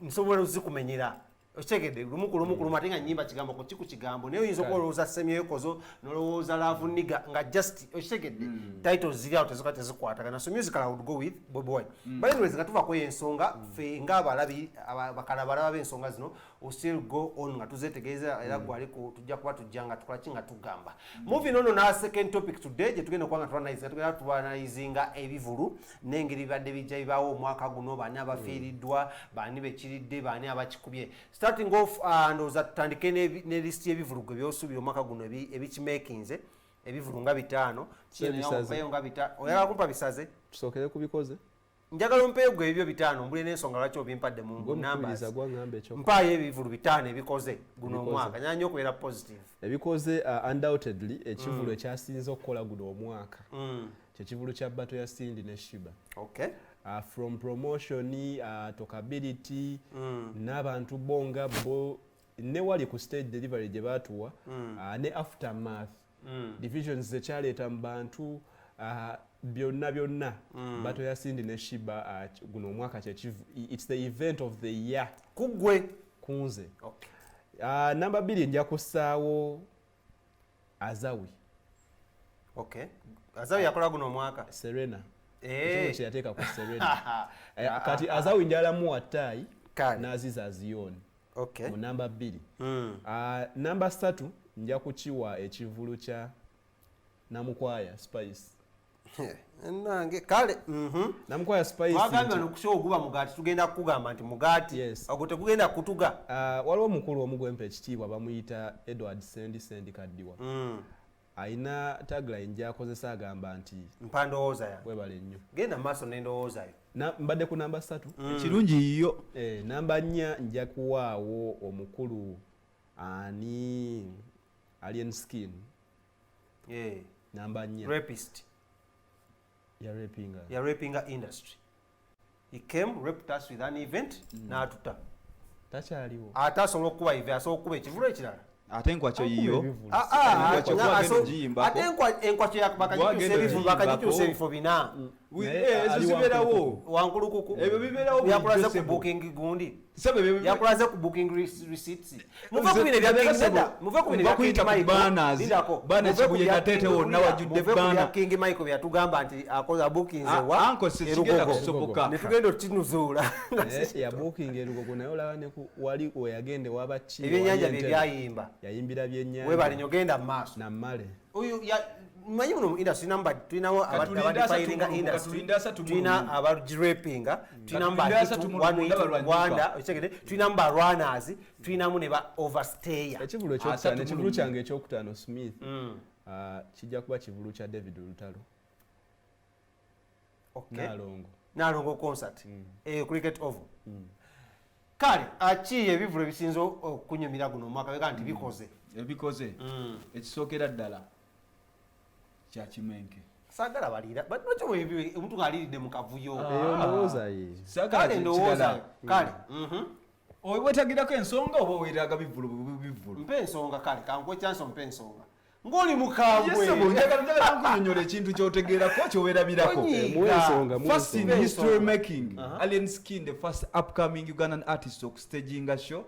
nsobola okuzikumenyera okitegedde lumu ate nga nnyimba kigambo ku kigambo naye oyinza okwolowooza semyekozo nolowooza laavu niga nga just okitegedde titles ziri awo tezikwata tezikwatagana so musical I would go with Bobi Wine but anyways nga tuvaako ensonga ffe ng'abalabi bakala balaba b'ensonga zino we still go on nga tuzetegeeza era gwali tujja kuba tujja nga tukola ki nga tugamba moving on na second topic today gye tugenda okuba nga tugenda tuanalyzinga ebivulu n'engeri bibadde bijja bibaawo omwaka guno baani abafiiriddwa baani bekiridde baani abakikubye starting off ndowooza tutandike ne list y'ebivulugo ebyosuubira omwaka guno ebikimakinze ebivulu nga 5 kiyeyo nga 5 oyagala kumpa bisaze tusookere kubikoze njagala ompeeyo gwe ebyo 5 mbule n'ensonga lwaki obimpadde mu numbers mpaayo ebivulu 5 ebikoze guno omwaka nyanya okubeera positive ebikoze undoubtedly ekivulu ekyasinze okukola guno omwaka kyekivulu kya bato ya Cindy ne Shiba. Okay. From promotion talkability n'abantu bonga bo ne wali ku stage delivery gye baatuwa ne aftermath divisions zekyaleeta mu bantu byonna bato ya Cindy ne Shiba guno omwaka it's the event of the year kugwe kunze. Okay. Number 2 nja kussaawo Azawi. Okay. Azawi yakola guno omwaka Serena. Yateeka ku Serena. Kati Azawi njalamu wattayi n'aziza aziyoni. Okay. Mu number 2. Number 3 nja kukiwa ekivulu kya Namukwaya Spice. Nange kale Namukwaya Spice twagambye nokushow oguba mugaati tugenda kukugamba nti mugaati ago tegugenda kutuga. Waliwo omukulu omugwempa ekitiibwa bamuyita Edward Sendi Kaddiwa. Aina tagline gy'akozesa agamba nti mpa ndowooza ya webale nnyo genda maaso n'endowooza yo mbadde ku namba 3 kirungi yo namba 4 nja kuwaawo omukulu ani Alien Skin namba 4 rapist ya rapinga industry he came raped us with an event n'atuta takyaliwo ate asobola okukuba ive asobola okukuba ekivulu ekirala ate enkwacho yiyo ate enkwacho bakagikyusa ebifo 4 ezo zibeerawo wankulu kuku ebyo bibeerawo yakulaze ku booking gundi yakulaze ku booking receipts muve ku King Michael byatugamba nti akoza bookings wa netugenda okinuzuula ya booking erugogo naye olaba ne wali oyagende wabaki ebyenyanja byebyayimba yayimbira byenyanja webali nyogenda maaso nammale oyo manyi muno mu industry number tulinawo abadifairinga industry tulina abagirapinga tulina Rwanda ochekede tulina mba runners tulinamu ne ba overstayer ekivulu ekyokutaano ekivulu kyange ekyokutaano Smith kijja kuba kivulu kya David Lutalo. Okay. Nalongo concert cricket oval kale aki ebivulu ebisinza okunyumira guno omwaka wega nti bikoze ekisookera ddala kya Kimenke sagala balira but nocho omuntu ngaliridde mu kavuyo ndowooza ye kale ndowooza kale wetagirako ensonga oba weeraga bivulu mpe ensonga kale kankwe chance mpe ensonga ng'oli mukambwe njagala nkunyonyola ekintu kyotegeerako kyoweerabirako first in history making Alien Skin the first upcoming Ugandan artist okustaginga show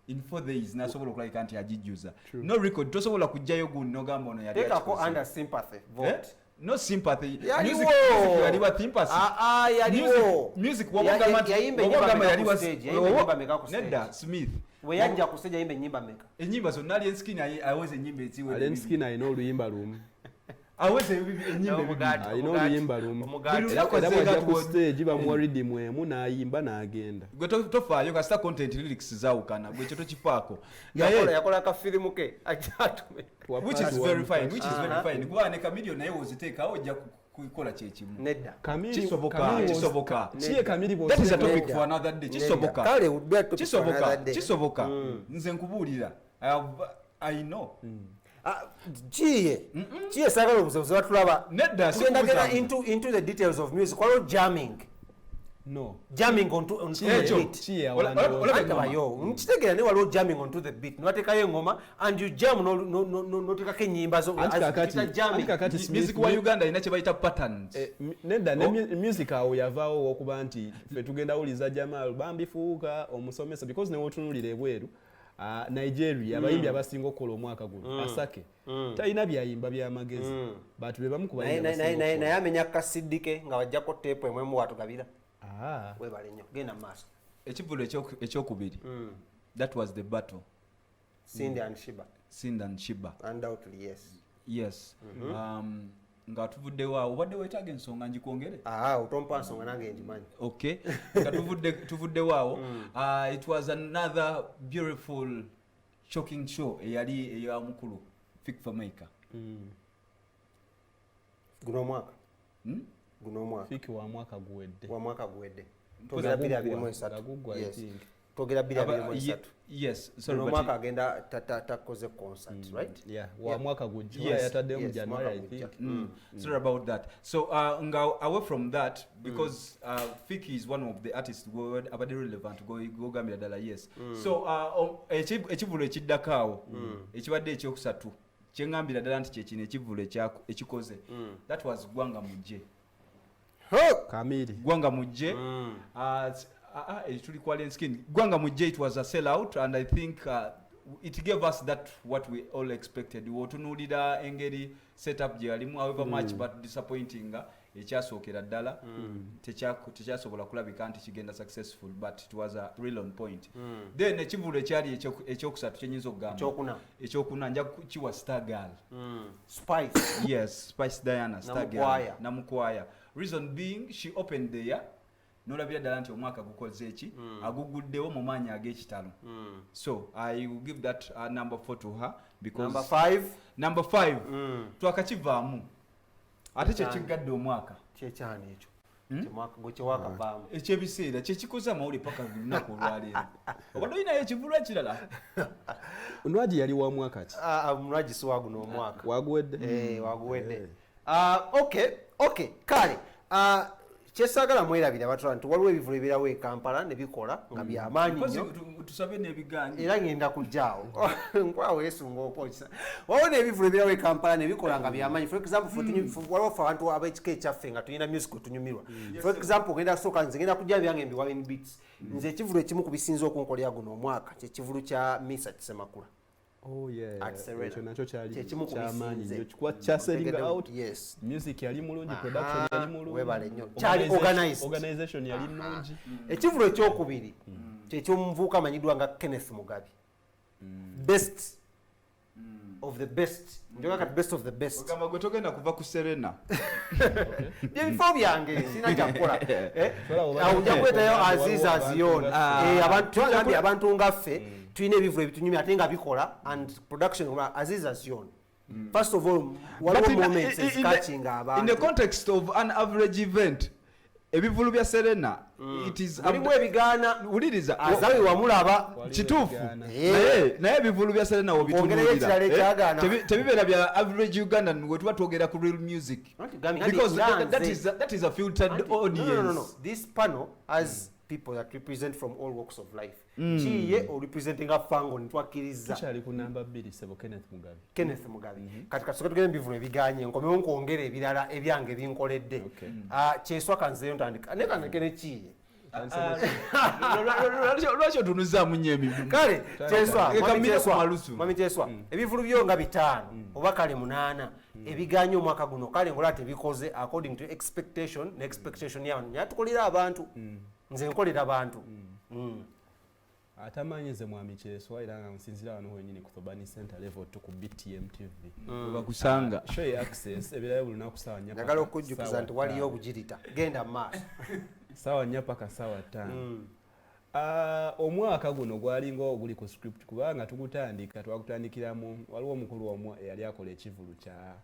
in 4 days nasobola okulabika nti agijjuza no record tosobola kujjayo gundi nogamba ono yali tekako under sympathy vote no sympathy music yaliwa sympathy yaliwo music wabagamba yaliwa nedda Smith we yajja ku stage yayimba ennyimba meka ennyimba zonna Alien Skin aweze ennyimba eziwe Alien Skin ayina oluyimba lumu aweze ennyimba ayina oluyimba lumu era bwajja ku stage bamuwa rhythm emu n'ayimba n'agenda gwe tofaayo kasita content lyrics zaawukana gwe ekyo tokifaako yakola akafirimu ke ajatume which is very fine kuba ne Chameleon naye woziteekawo ojja kukola kyekimu nedda kisoboka kiye Chameleon that is a topic for another day kisoboka kale udbe topic for another day kisoboka nze nkubuulira I know kiye sagala obusobozi batulaba nedda tugenda into the details of music waliwo jamming jamming onto the beat nkitegera ne waliwo jamming onto the beat nibateekayo engoma and you jam noteekako ennyimba music wa Uganda ina kye bayita patterns nedda ne music awo yavaawo okuba nti ffe tugenda wuliza Jamal bambifuuka omusomesa because ne wotunulira ebweru Nigeria abayimbi abasinga okukola omwaka guno Asake talina byayimba byamagezi but be bamu ku bayimbi naye amenya kasidike nga bajjako teepu emwe mu watugabira webale nnyo genda mu maaso ekivulo ekyokubiri that was the battle Cindy and Shiba undoubtedly yes nga tuvuddewo awo obadde weetaaga ensonga ngikwongere otompa nsonga nange ngimanyi okay nga tuvuddewo awo it was another beautiful shocking show eyali eya mukulu Fik Fameka guno omwaka Fik wa mwaka guwedde togera 2023 togera 2023 yes sorry but mwaka agenda takoze concert right wa mwaka gujja yatadde mu January I think sorry about that so away from that because Fik is one of the artists who are relevant go gambira dala so ekivulo ekiddakaawo ekibadde ekyokusatu kyengambira ddala nti kyekino ekivulo ekikoze that was Gwanga Mujje Gwanga Mujje tuli kwa Alien Skin Gwanga Mujje it was a sellout and I think it gave us that what we all expected wotunulira engeri setup gye yalimu however much but disappointing ekyasookera ddala tekyasobola kulabika nti kigenda successful but it was a real on point then ekivulo ekyali ekyokusatu kyenyinza okugamba ekyokuna nja kiwa Star Girl Spice Diana Star Girl namukwaya reason being she opened the year nolabira ddala nti omwaka gukoze eki aguguddewo mu maanyi ag'ekitalo so I will give that number 4 to her because number 5 twakakivaamu ate kyekigadde omwaka kyekyani ekyo kyewakavaamu ekyebiseera kyekikoze amawulire paka lunaku olwaleero obadde olinayo ekivulo ekirala Nwaji yali wa mwaka ki Nwaji si waguno omwaka waguwedde waguwedde okay kale kyesagala mwerabira batula nti waliwo ebivulo ebirawo e Kampala ne bikola nga byamaanyi nnyo tusabe n'ebiganja era ngenda kujjaawo nkwawo yesunga okwokyesa waliwo n'ebivulo ebirawo e Kampala ne bikola nga byamaanyi for example waliwo fe abantu ab'ekika ekyaffe nga tulina music tunyumirwa for example ogenda kusooka nze ngenda kujja byange mbiwa in beats nze ekivulo ekimu ku bisinza okunkolera guno omwaka kyekivulu kya Misa Kisemakula ekyo nakyo kyamaanyi nnyo kikuba kya selling out music yali mulungi production yali mulungi webale nnyo kyali organization yali nnungi ekivulo ekyokubiri kyekyomuvubuka amanyiddwa nga Kenneth Mugabi best of the best njoga kati best of the best ogamba gwe togenda kuva ku Serena byebifo byange sina kyakukola awo nja kwetayo Aziz Azion abantu ngaffe tulina ebivulo ebitunyumya ate nga bikola and production Aziz Azion first of all waliwo moments catching abantu in the context of an average event ebivulu bya Serena it is mulimu ebigaana uliriza azawe wamulaba kituufu naye ebivulu bya Serena obitunulira tebibeera bya average Ugandan we tuba twogera ku real music because that is a filtered audience no this panel has people that represent from all walks of life kiye o representing a fango ntwakiriza kichali ku number 2 sebo Kenneth Mugabi katika soka tugende bivulo ebiganye nkomewo nkwongera ebirala ebyange binkoledde kyeswa kanzeyo ntandika ne kiye lwaki otunuzaamu nnyo emivumu kale Kyeswa, mami Kyeswa ebivulu byo nga 5 oba kale 8 ebiganya omwaka guno kale ngola tebikoze according to expectation ne expectation y'abantu nyatukolera abantu nze nkolera abantu atamanyize mwami Kyeswa era nga nsinzira wano wenyini ku Thobani Center level to ku BTM TV bakusanga show access ebirayo buli naku sawa nnya njagala okujjukiza nti waliyo obugirita genda maaso sawa nnya paka sawa 5 omwaka guno gwalinga oguli ku script kubanga twakutandikiramu waliwo omukulu omwe eyali akola ekivulu kya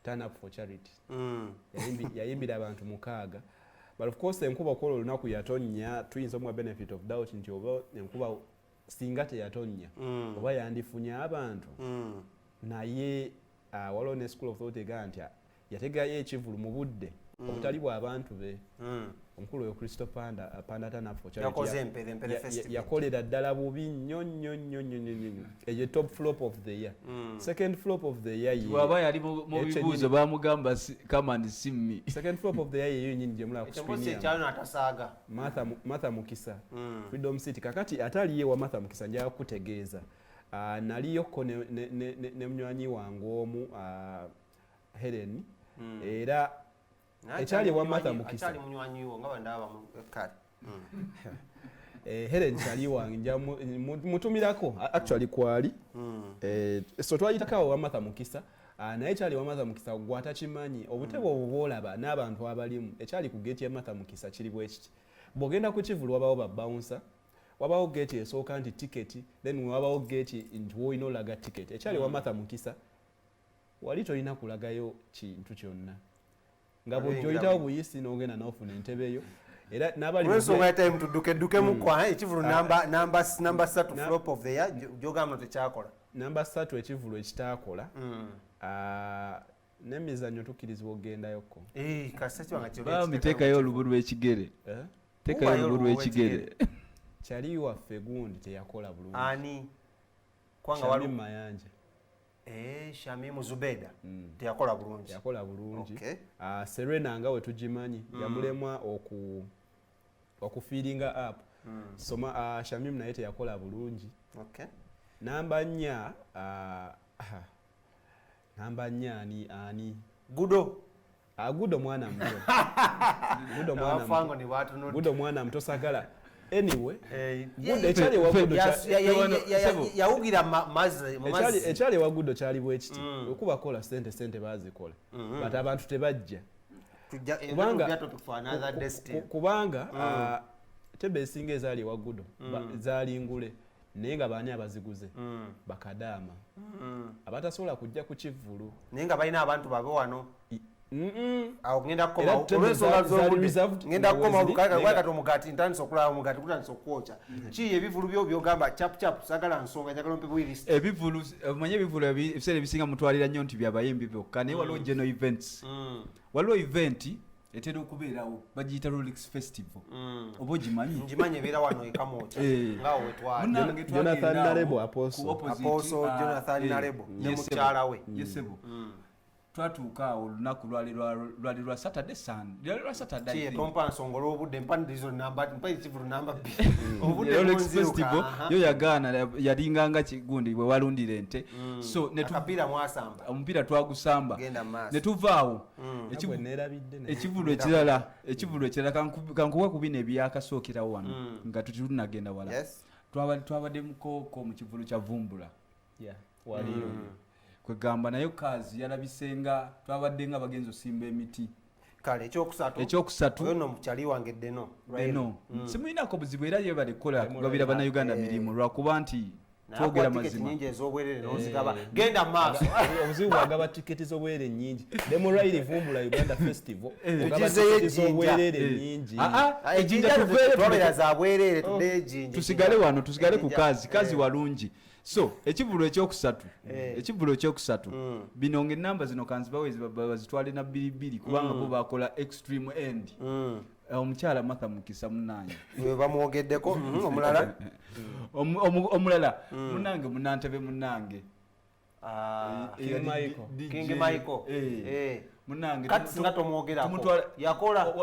Turn Up for Charity yayimbira abantu 6 but of course enkuba kola olunaku yatonnya tuyinza omwa benefit of doubt nti oba enkuba singa teyatonya oba yandifunya abantu naye waliwo ne school of thought ega nti yategayo ekivulu mu budde obutali bw'abantu be omukulu oyo Kristo Panda Turn Up for Charity yakolera ddala bubi nnyo eyo top flop of the year second flop of the year bwaba yali mu bibuuzo bamugamba come and see me second flop of the year yeyo nyinyi gye mulaba ku screen ekyalo natasaaga Martha Mukisa Freedom City kakati ataliye wa Martha Mukisa nja kutegeeza naliyoko ne mnywanyi wangu omu Helen era ekyali wa Martha Mukisa ekyali munywanyi wo nga bandaba mu kale Helen kyali wange nja mutumirako actually kwali so twayitakawo wa Martha Mukisa naye kyali wa Martha Mukisa gwatakimanyi obutebo obubolaba n'abantu abalimu ekyali ku gate ya Martha Mukisa kiri bwekiti bwogenda ku kivulu wabawo ba bouncer wabawo gate esooka nti ticket then wabawo gate nti woyina olaga ticket ekyali wa Martha Mukisa wali tolina kulagayo kintu kyonna nga bw'oyitawo buyisi n'ogenda n'ofuna entebe yo era n'abali ensonga ya time tudduke mu kwa ekivulu namba 3 flop of the year gyogamba tekyakola namba 3 ekivulu ekitaakola n'emizannyo tukkirizibwa okgendayoko miteekayo olubu lw'ekigere teekayo olubu lw'ekigere kyali waffe gundi teyakola bulungi ani kwanga wali mayanja Shamimu Zubeda teyakola bulungi okay. Serena nga we tugimanyi yamulemwa okufiiringa up soma Shamimu naye teyakola bulungi okay. namba 4 ani Gudo Gudo mwana muto Gudo mwana muto sagala anyway ekyali wagudo yawugira mazzi ekyali wagudo kyali bwekiti okuba kola sente bazikola but abantu tebajja kubanga tebe esinga ezaali wagudo zaali ngule naye nga baani abaziguze bakadaama abatasobola kujja ku kivulu naye nga balina abantu babe wano awo ngenda kukoma omugati ntandisa okulaba omugati gutandisa okukwokya ki ebivulu byogamba chapuchapu sagala nsonga njagala mpe bwirist ebivulu omanye ebivulu ebiseera ebisinga mutwalira nnyo nti byabayimbi byokka naye waliwo general events waliwo event etera okubeerawo bagiyita Rolex Festival oba ogimanyi ngimanyi ebeera wano ekamooca ngaawo wetwali Jonathan Narebo Apostle Jonathan Narebo ne mukyala we yesebo twatuuka awo olunaku lwali lwa Saturday tompa nsonga olw'obudde mpandizo ekivulu namba Rolex Festival yo yagaana yalinganga kigundi bwe walundira ente so akapiira mwasamba omupiira twagusamba ne tuvaawo ekivulu ekirala kankuwa ku bino ebyakasookerawo wano nga tutunagenda wala twabadde mukooko mu kivulu kya Vumbula kwegamba nayo kazi yalabisenga twabadde nga bagenzi osimba emiti kale ekyokusatu oyo nomukyali wange deno simulinako buzibu era yebale kukola kugabira bannayuganda mirimu lwakuba nti twogera mazima nyingi ez'obwerere n'ozigaba genda mu maaso obuzibu bwagaba tiketi z'obwerere nnyingi Demorayiri Vumbula Uganda Festival tugizeyo ez'obwerere nnyingi twabera za bwerere tuddeyo ejjinja tusigale wano tusigale ku kazi walungi so ekivulu ekyokusatu bino ng'ennamba zino kanzibawe bazitwale na 2 kubanga bo bakola extreme end omukyala Martha Mukisa munange bamwogeddeko omulala munange munantebe munange King Michael munange kati singa tomwogerako yakola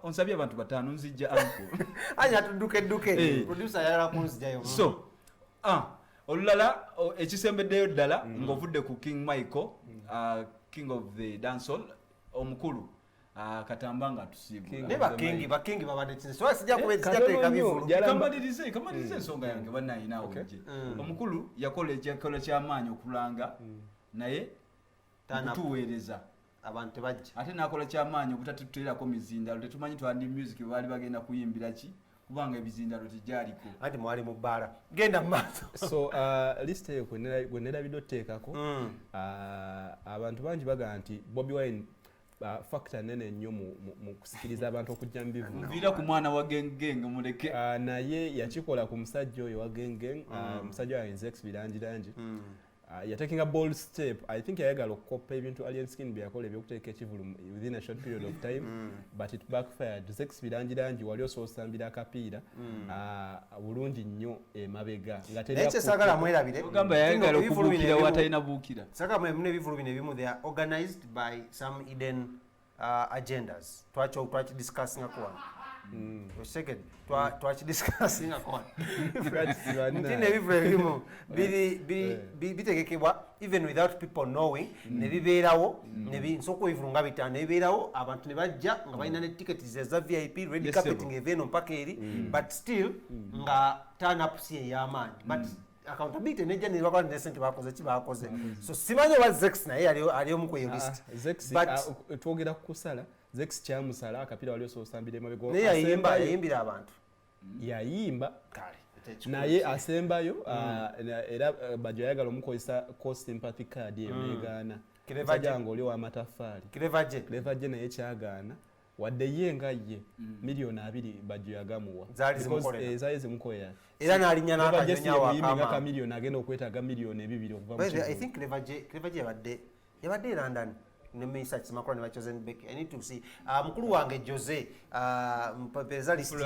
onsabye abantu batano nzijja anko anya tudduke producer yalala kunzijayo so olulala ekisembeddeyo ddala ng'ovudde ku King Michael king of the dancehall omukulu katamba nga tusiibula ne bakingi babadde kinso sijja kubeezijjateeka bivulu kamalirize ensonga yange bannayinaawo gye omukulu yakola ekyakola ky'amaanyi okulanga naye tuweereza abantu tebajja ate n'akola ky'amaanyi obutatuteerako mizindalo tetumanyi twandi music baali bagenda kuyimbira ki kubanga ebizindalo tejjaliko anti mwali mu bbaala genda mu maaso so list eyo gwe nerabidde otteekako abantu bangi bagamba nti Bobi Wine factor nene nnyo mu kusikiriza abantu okujja mu bivuga nviira ku mwana wa gengeng muleke naye yakikola ku musajja oyo wa gengeng musajja wa Inzex birangirangi yatekinga bold step. I think yayagala okukopa ebintu Alien Skin byakola ebyokuteeka ekivulu within a short period of time but it backfired. Zex birangirangi wali ososambira akapiira bulungi nnyo emabega nga teri sagala mwerabire ogamba yayagala okubuukira watalina buukira saka mwe bivulu bino ebimu they are organized by some hidden agendas twacho discussing akwa second discussing akwa ntine bivulu ebimu bitegekebwa even without people knowing ne bibeerawo ne binsoko bivulu nga bitano ne bibeerawo abantu ne bajja nga balina ne tickets za VIP red carpeting event mpaka eri but still nga turn up si ey'amaanyi but accountability nejja ne bakola ne sente bakoze ki bakoze so simanyi oba Zex naye ali mu ku list Zex twogera ku kusala Zex kyamusala akapiira wali ososambira emabega naye yayimbira abantu yayimba kale naye asembayo era bajja yagala omukozesa co sympathy card emegaana kirevajango oli wa matafali kirevaje naye kyagaana wadde ye nga ye milioni 2 bajja yagamuwa zaali zimukolera era n'alinya n'akanyonya wakama milioni agenda okwetaaga milioni 2 okuva mu I think kirevaje yabadde London ne research makuru ne chosen back. I need to see mukulu wange Jose mpeza list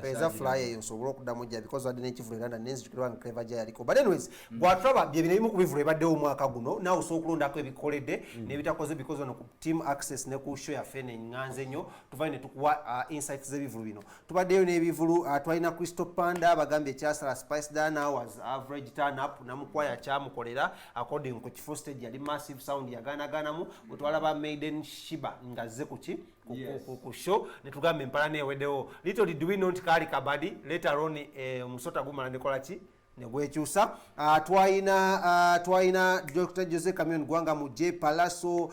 peza flyer yo so work damoja because adine chivule London nenzi tukirwa clever jaya aliko but anyways gwatraba byebine bimu kubivule badde omwaka guno nawo so okulonda ko ebikolede ne bitakoze because ono team access ne ku show ya fene nganze nyo tuvaine tukuwa insights z'ebivulu bino tubaddeyo n'ebivulu twalina Crystal Panda bagambye kyasala Spice Dana was average turn up namukwaya kyamukolera according ku kifo stage yali massive sound yaganaganamu utwalaba Maiden Shiba ngazze kuki ku show netugambe mpala neweddewo little did we know kali kabadi later on musota gumala nekola ki negwekyusa twaina Dr. Jose Camion Gwanga mu J Palaso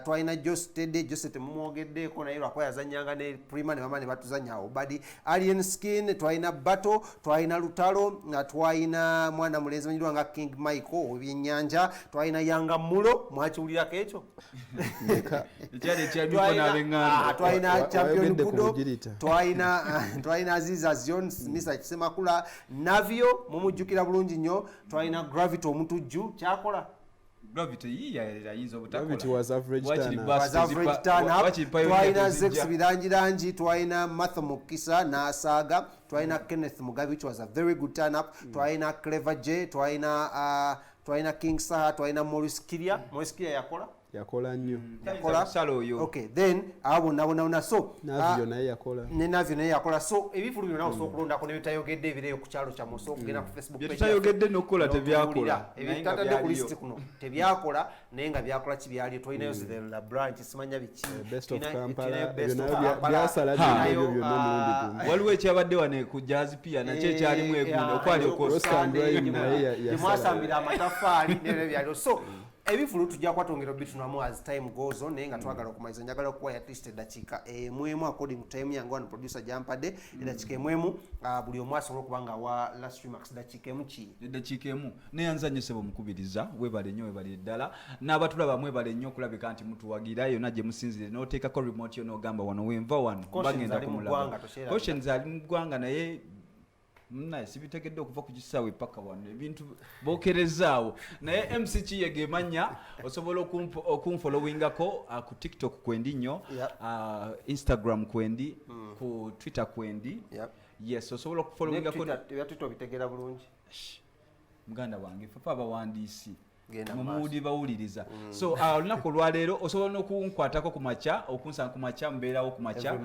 twaina Josette mumwogedde ko naye lwako yazanyanga ne Prima ne mama ne batuzanya obadi Alien Skin twaina Battle twaina Lutalo twaina mwana mulenzi manyirwa nga King Michael obyennyanja twaina Yanga Mulo mwakiwulirako ekyo ekyali kyabiko n'abenganda twaina Champion Kudo twaina Aziza Zion Misa Kisemakula Navio mujukira bulungi nnyo twaina Gravity omutujju kyakola Gravity yiya yinzo butakola Gravity was average turn up twaina Zex birangirangi twaina Martha Mukisa na Asaga twaina Kenneth Mugabe which was a very good turn up twaina Clever J twaina King Saha twaina Maurice Kiria yakola nnyo okay then abo nabona so navyo naye yakola so ebifulu byonna osokulonda ko ne bitayogedde ebireyo ku kyalo kya muso kugenda ku Facebook page bitayogedde nokola tebyakola ebitadde ku list kuno tebyakola naye nga byakola kibyali toyinayo the branch simanya biki best of Kampala byasala ebyo byonna mulundi waliwo ekyabadde wane ku jazz pia nakyo ekyalimu egundo okwali mwasambira amatafaali nebyalo so ebifulu tujja kwatongera bitunamu as time goes on nga twagala okumaliza njagala okuwa at least eddakiika emwemu according to time yange wano producer Jampadde eddakiika emwemu buli omu asobola okubanga wa last remarks eddakiika emu ki eddakiika emu neyanzanye sebo mukubiriza webale nnyo webale ddala n'abatulaba mwebale nnyo okulabika nti mutuwagira yonna gye musinzire n'oteekako remote yo n'ogamba wano wenva wano bagenda kumulaba questions ali mu ggwanga naye sibitegedde okuva ku kisaawe paka wano ebintu bokerezaawo naye MC Kiyege manya osobola okunfollowingako ku TikTok kwendi nnyo Instagram kwendi ku Twitter kwendi yes osobola okufollowingako Twitter bitegera bulungi muganda wange papa abawandiisi mumudi bawuliriza so olunaku olwaleero osobola n'okunkwatako ku makya okunsanga ku makya mbeerawo ku makya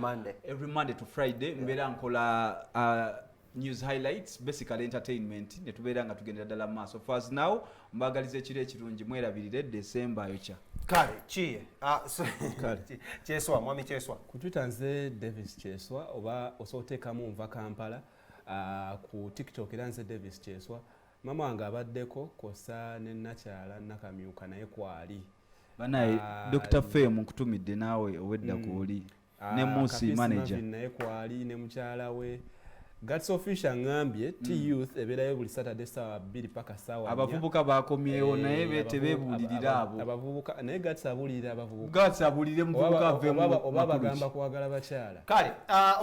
every Monday to Friday mbeera nkola news highlights basically entertainment ne tubeera nga tugendera ddala mu maaso for now mbagaliza ekiro ekirungi mwerabirire December yokya kale kiye Kyeswa mwami Kyeswa ku Twitter nze Davis Kyeswa oba osootekamu nva Kampala ku TikTok era nze Davis Kyeswa mama wange abaddeko kosa ne nakyala nakamyuka naye kwali banaye Dr. Fem kutumidde naawe owedda kuoli ne Musi manager naye kwali ne mukyala we Gats official ngambye T-Youth ebeerayo buli Saturday sawa 2 paka sawa 4 abavubuka bakomyewo naye betebebulirira abo abavubuka naye Gats abulira abavubuka Gats abulire muvubuka avemu oba bagamba kwagala bakyala kale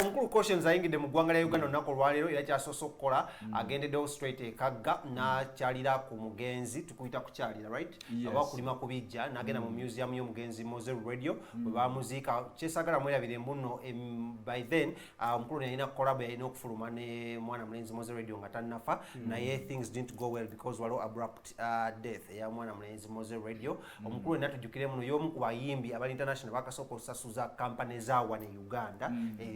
omukulu cautions ayingidde mu ggwanga lya Uganda olunaku olwaleero era kyasoose okukola agendeddewo straight ekagga n'akyalira ku mugenzi tukuyita kukyalira right aba kulima kubijja n'agenda mu museum y'omugenzi Mose Radio bwe bamuziika kyesagala mwerabire mbuno by then omukulu yalina collab yalina okufuluma ne mwana mulenzi Mose Radio nga tannafa naye things didn't go well because waliwo abrupt death ya mwana mulenzi Mose Radio omukulu natujjukire muno y'omu ku bayimbi abali international bakasooka okusasuza kampani zaawa ne Uganda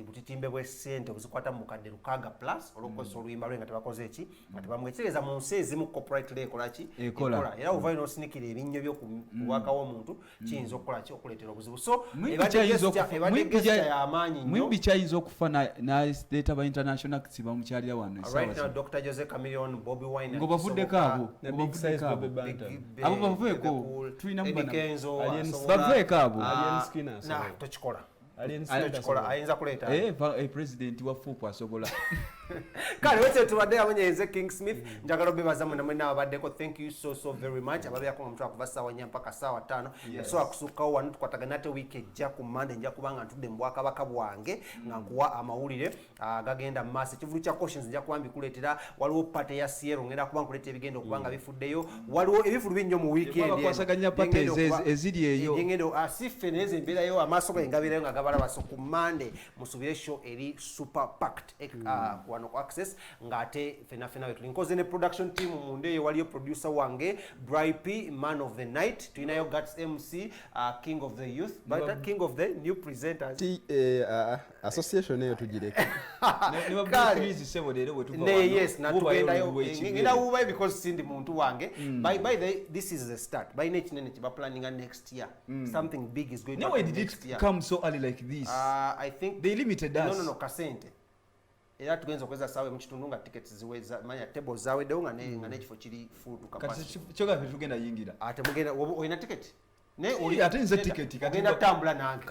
butitimbe bw'essente obuzikwata mu bukadde 600+ olw'okukozesa oluyimba lwe nga tebakoze eki nga tebamwetegereza mu nsi ezimu copyright ekola ki ekola era ovayo n'osinikira ebinnyo by'okuwaka w'omuntu kiyinza okukola ki okuleetera obuzibu so ebadde gesture y'amaanyi nnyo mwimbi kyayinza okufa n'aleeta ba international siba mukyalira wano right now Dr. Jose Chameleon Bobby Wine ngo bavuddeko abo ne big size Bobby Banter abo bavueko tulina mbana Kenzo bavueko abo Alien Skinner na tochikola Alien Skinner ayinza kuleeta president wa fupu asobola kale wete tubadde abanyeze King Smith njagala obebaza mwe namwe nabaddeko thank you so very much ababe yakoma mtu akuva sawa nya mpaka sawa 5 so akusukawo wanu tukwatagana ate week ejja ku Monday nja kubanga ntudde mu Bwakabaka bwange nga nkuwa amawulire gagenda maaso ekivulu kya cautions nja kuwambi kuleetera waliwo pate ya Sierra ngenda kubanga kuleeta ebigendo okubanga bifuddeyo waliwo ebifulu binnyo mu weekend bakwasaganya pate eziri eyo ngendo asife neze embeerayo amaaso ge ngabirayo nga gabala baso ku Monday musubire show eri super packed wano ku access ngate fena wetulinkoze ne production team munde waliyo producer wange Bri man of the night tuinayo Guts MC king of the youth but that king of the new presenters association eyo tujireke ne Blu3 sebo lero wetuva yes na tugendayo ngina uba because sindi muntu wange by this is the start by next nene chiba planning next year something big is going to happen next year come so early like this I think they limited us no kasente era tugenza okweza sawe mu kitundu nga tickets ziweza manya tables zaweddewo nga n'ekifo kiri full capacity kyoga tugenda yingira ate mugenda oyina ticket ne oli ate nze ticket kati ogenda tambula nange